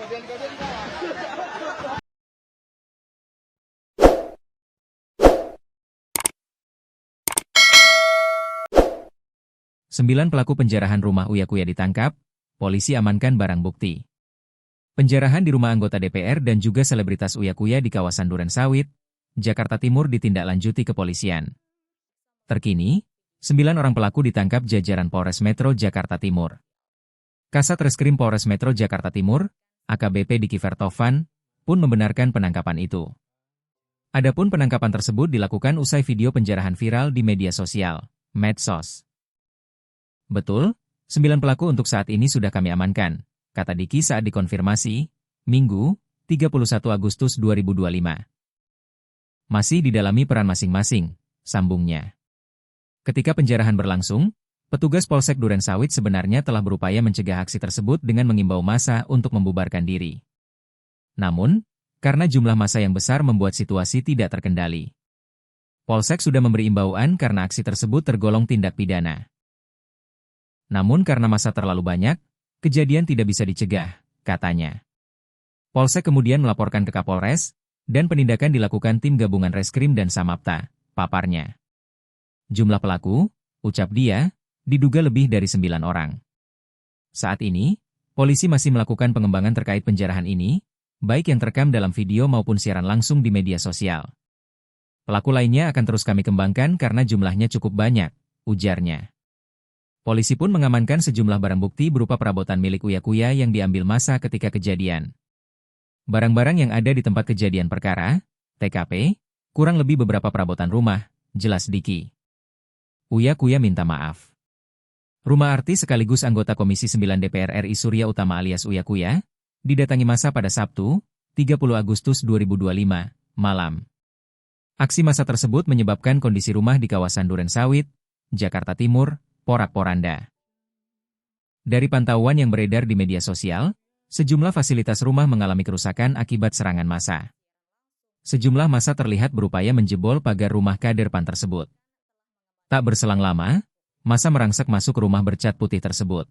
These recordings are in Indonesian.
9 pelaku penjarahan rumah Uya Kuya ditangkap, polisi amankan barang bukti. Penjarahan di rumah anggota DPR dan juga selebritas Uya Kuya di kawasan Durensawit, Jakarta Timur ditindaklanjuti kepolisian. Terkini, 9 orang pelaku ditangkap jajaran Polres Metro Jakarta Timur. Kasat Reskrim Polres Metro Jakarta Timur, AKBP Diki Vertovan, pun membenarkan penangkapan itu. Adapun penangkapan tersebut dilakukan usai video penjarahan viral di media sosial, medsos. Betul, 9 pelaku untuk saat ini sudah kami amankan, kata Diki saat dikonfirmasi, Minggu, 31 Agustus 2025. Masih didalami peran masing-masing, sambungnya. Ketika penjarahan berlangsung, petugas Polsek Durensawit sebenarnya telah berupaya mencegah aksi tersebut dengan mengimbau massa untuk membubarkan diri. Namun, karena jumlah massa yang besar membuat situasi tidak terkendali. Polsek sudah memberi imbauan karena aksi tersebut tergolong tindak pidana. Namun karena massa terlalu banyak, kejadian tidak bisa dicegah, katanya. Polsek kemudian melaporkan ke Kapolres, dan penindakan dilakukan tim gabungan Reskrim dan Samapta, paparnya. Jumlah pelaku, ucap dia, diduga lebih dari 9 orang. Saat ini, polisi masih melakukan pengembangan terkait penjarahan ini, baik yang terekam dalam video maupun siaran langsung di media sosial. Pelaku lainnya akan terus kami kembangkan karena jumlahnya cukup banyak, ujarnya. Polisi pun mengamankan sejumlah barang bukti berupa perabotan milik Uya Kuya yang diambil massa ketika kejadian. Barang-barang yang ada di tempat kejadian perkara, TKP, kurang lebih beberapa perabotan rumah, jelas Diki. Uya Kuya minta maaf. Rumah artis sekaligus anggota Komisi 9 DPR RI Surya Utama alias Uya Kuya, didatangi massa pada Sabtu, 30 Agustus 2025, malam. Aksi massa tersebut menyebabkan kondisi rumah di kawasan Durensawit, Jakarta Timur, porak-poranda. Dari pantauan yang beredar di media sosial, sejumlah fasilitas rumah mengalami kerusakan akibat serangan massa. Sejumlah massa terlihat berupaya menjebol pagar rumah kader PAN tersebut. Tak berselang lama, massa merangsek masuk rumah bercat putih tersebut.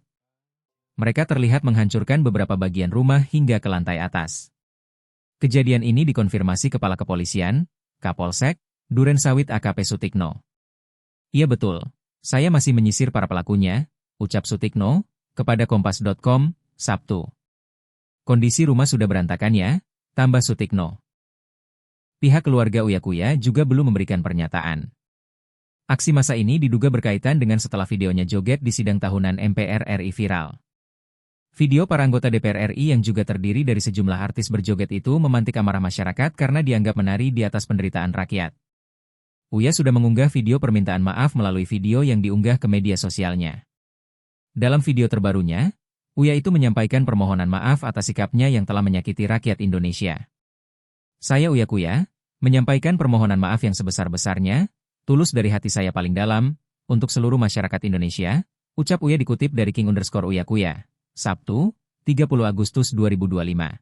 Mereka terlihat menghancurkan beberapa bagian rumah hingga ke lantai atas. Kejadian ini dikonfirmasi Kepala Kepolisian, Kapolsek, Durensawit AKP Sutikno. Iya betul. Saya masih menyisir para pelakunya, ucap Sutikno, kepada Kompas.com, Sabtu. Kondisi rumah sudah berantakan ya, tambah Sutikno. Pihak keluarga Uya Kuya juga belum memberikan pernyataan. Aksi massa ini diduga berkaitan dengan setelah videonya joget di sidang tahunan MPR RI viral. Video para anggota DPR RI yang juga terdiri dari sejumlah artis berjoget itu memantik amarah masyarakat karena dianggap menari di atas penderitaan rakyat. Uya sudah mengunggah video permintaan maaf melalui video yang diunggah ke media sosialnya. Dalam video terbarunya, Uya itu menyampaikan permohonan maaf atas sikapnya yang telah menyakiti rakyat Indonesia. Saya Uya Kuya, menyampaikan permohonan maaf yang sebesar-besarnya, tulus dari hati saya paling dalam, untuk seluruh masyarakat Indonesia, ucap Uya dikutip dari King_Uya Kuya, Sabtu, 30 Agustus 2025.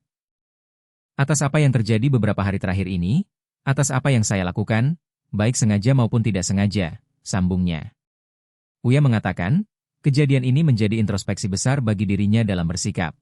Atas apa yang terjadi beberapa hari terakhir ini, atas apa yang saya lakukan, baik sengaja maupun tidak sengaja, sambungnya. Uya mengatakan, kejadian ini menjadi introspeksi besar bagi dirinya dalam bersikap.